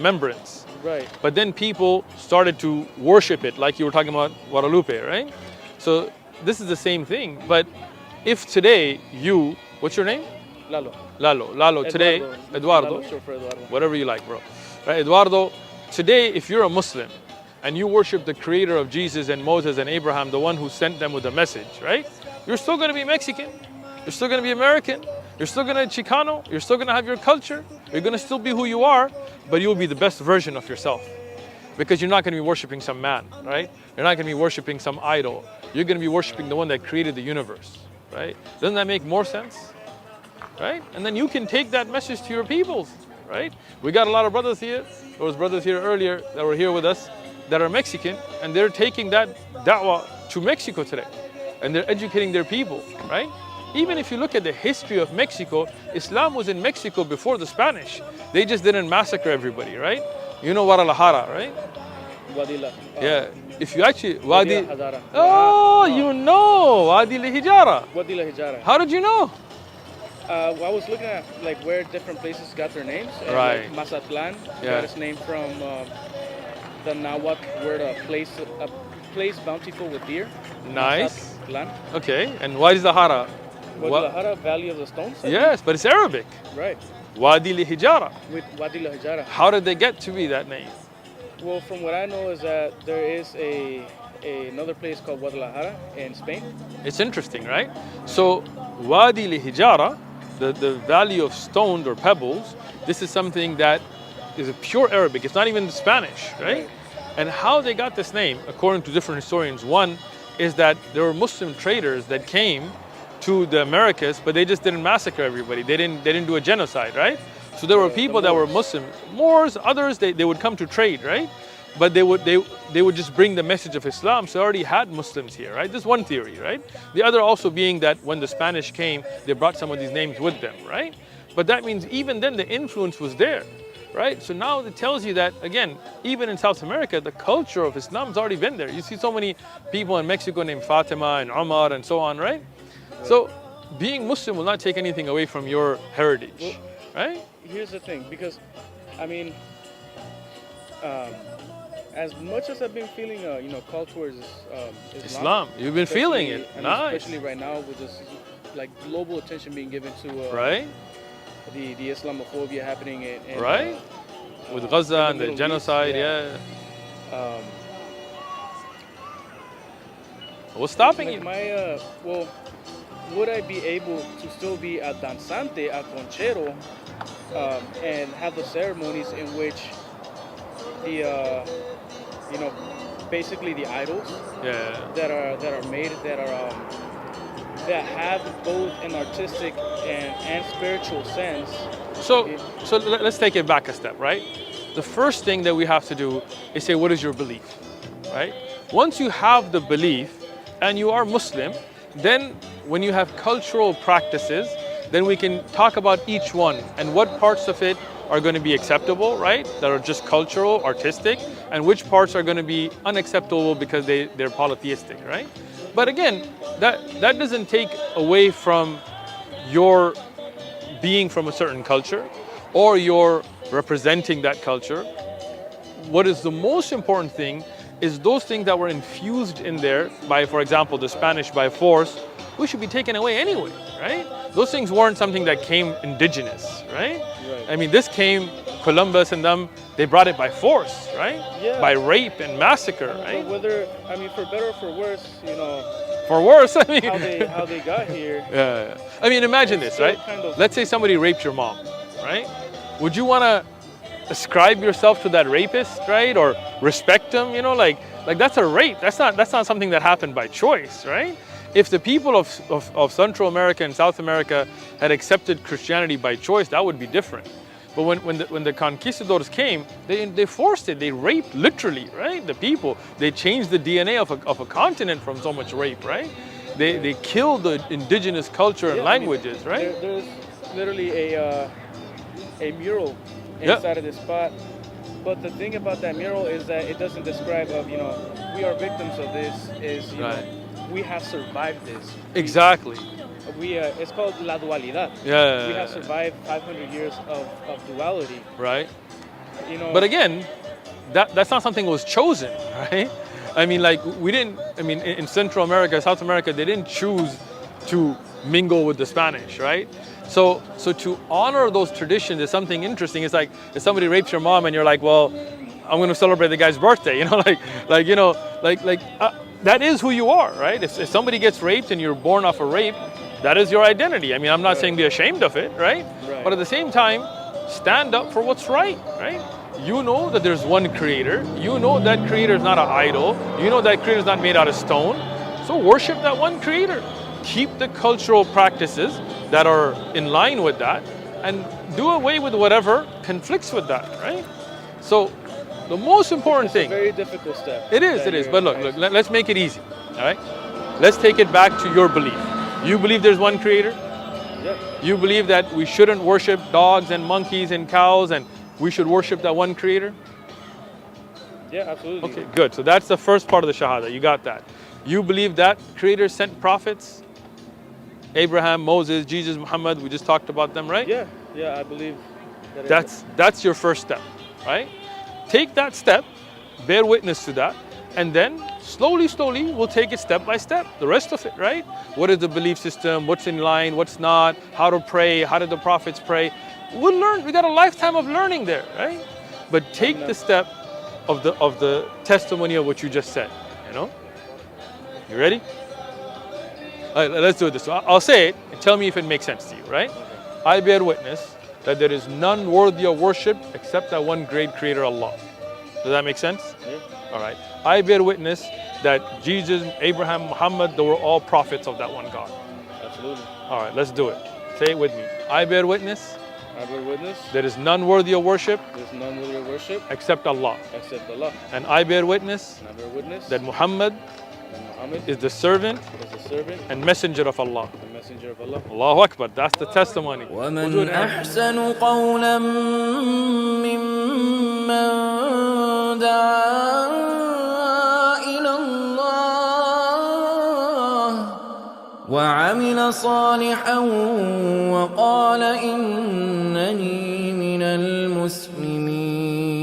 remembrance. Right. But then people started to worship it, like you were talking about Guadalupe, right? So this is the same thing. But if today what's your name? Lalo. Lalo, today, Eduardo, Lalo, short for Eduardo. whatever you like, bro. Right, Eduardo, today, if you're a Muslim and you worship the creator of Jesus and Moses and Abraham, the one who sent them with the message, right? You're still going to be Mexican. You're still going to be American. You're still going to Chicano. You're still going to have your culture. You're going to still be who you are, but you'll be the best version of yourself. Because you're not going to be worshiping some man, right? You're not going to be worshiping some idol. You're going to be worshiping the one that created the universe, right? Doesn't that make more sense? Right? And then you can take that message to your peoples, right? We got a lot of brothers here. There was brothers here earlier that were here with us that are Mexican, and they're taking that da'wah to Mexico today. And they're educating their people, right? Even if you look at the history of Mexico, Islam was in Mexico before the Spanish. They just didn't massacre everybody, right? You know Guadalajara, right? Guadila. Yeah. If you actually, Wadi. Hijara. Oh, you know, Wadi Hijara. Guadila Hijara. How did you know? I was looking at like where different places got their names. And, Right. Like, Mazatlan Yeah. got its name from the Nahuatl word place bountiful with deer. Nice. Mazatlan. Okay. And Wadi Zahara? Guadalajara, Valley of the Stones. I Yes, but it's Arabic. think. Right. Wadi Hijara. With Guadila Hijara. How did they get to be that name? Well, from what I know is that there is another place called Guadalajara in Spain. It's interesting, right? So Wadi Hijara, the valley of stones or pebbles, this is something that is a pure Arabic. It's not even Spanish, right? And how they got this name, according to different historians, one is that there were Muslim traders that came to the Americas, but they just didn't massacre everybody. They didn't do a genocide, right? So there were people that were Muslim, Moors, others they would come to trade, right? But they would just bring the message of Islam. So they already had Muslims here, right? This is one theory, right? The other also being that when the Spanish came, they brought some of these names with them, right? But that means even then the influence was there, right? So now it tells you that, again, even in South America, the culture of Islam has already been there. You see so many people in Mexico named Fatima and Omar and so on, right? So being Muslim will not take anything away from your heritage, right? Here's the thing, because, I mean, as much as I've been feeling, call towards Islam, you've been feeling it. I mean, Nice. especially right now with this, like, global attention being given to Right? the Islamophobia happening in Right? With Gaza in and the Middle genocide, East, yeah. What's stopping like you? would I be able to still be a danzante, a conchero, and have the ceremonies in which the basically the idols Yeah. that are made that have both an artistic and spiritual sense. So let's take it back a step, right? The first thing that we have to do is say, what is your belief, right? Once you have the belief and you are Muslim, then when you have cultural practices, then we can talk about each one and what parts of it are going to be acceptable, right? That are just cultural, artistic, and which parts are going to be unacceptable because they're polytheistic, right? But again, that doesn't take away from your being from a certain culture or your representing that culture. What is the most important thing is those things that were infused in there by, for example, the Spanish by force, we should be taken away anyway, right? Those things weren't something that came indigenous, right? I mean, this came, Columbus and them, they brought it by force, right? Yeah. By rape and massacre, right? Whether, I mean, for better or for worse, For worse, I mean. how they got here. Yeah. I mean, imagine this, still right? kind of- Let's say somebody raped your mom, right? Would you want to ascribe yourself to that rapist, right? Or respect him, like that's a rape. That's not something that happened by choice, right? If the people of Central America and South America had accepted Christianity by choice, that would be different. But when the conquistadors came, they forced it. They raped literally, right? The people. They changed the DNA of a continent from so much rape, right? They killed the indigenous culture and languages, right? There's literally a mural inside of this spot. But the thing about that mural is that it doesn't describe we are victims of this. We have survived this. Exactly. It's called La Dualidad. Yeah. We have survived 500 years of duality. Right. You know. But again, that's not something that was chosen, right? I mean, like we didn't. I mean, in Central America, South America, they didn't choose to mingle with the Spanish, right? So to honor those traditions is something interesting. It's like if somebody rapes your mom and you're like, well, I'm going to celebrate the guy's birthday, you know, that is who you are, right? If somebody gets raped and you're born off a rape, that is your identity. I mean, I'm not saying be ashamed of it, right? But at the same time, stand up for what's right? You know that there's one creator. You know that creator is not an idol. You know that creator is not made out of stone. So worship that one creator. Keep the cultural practices that are in line with that and do away with whatever conflicts with that, right? So the most important thing. It's a very difficult step. It is. But look, let's make it easy, all right? Let's take it back to your belief. You believe there's one creator? Yep. You believe that we shouldn't worship dogs and monkeys and cows and we should worship that one creator? Yeah, absolutely. Okay, good. So that's the first part of the shahada. You got that. You believe that creator sent prophets? Abraham, Moses, Jesus, Muhammad, we just talked about them, right? Yeah, I believe that. That's your first step, right? Take that step, bear witness to that, and then slowly we'll take it step by step, the rest of it, right? What is the belief system, what's in line, what's not, how to pray, how did the prophets pray? We'll learn, we got a lifetime of learning there, right? But take the step of the testimony of what you just said, you know? You ready? All right, let's do this. So I'll say it and tell me if it makes sense to you, right? I bear witness that there is none worthy of worship except that one great creator, Allah. Does that make sense? Yeah. All right. I bear witness that Jesus, Abraham, Muhammad, they were all prophets of that one God. Absolutely. All right, let's do it. Say it with me. I bear witness. I bear witness. There is none worthy of worship. There's none worthy of worship except Allah. Except Allah. And I bear witness. And I bear witness that Muhammad is the servant and messenger of Allah. The messenger of Allah. Allahu Akbar. That's the testimony. وَمَنْ أَحْسَنُ قَوْلًا مِّمَّنْ دَعَا إِلَى اللَّهِ وَعَمِلَ صَالِحًا وَقَالَ إِنَّنِي مِنَ الْمُسْلِمِينَ.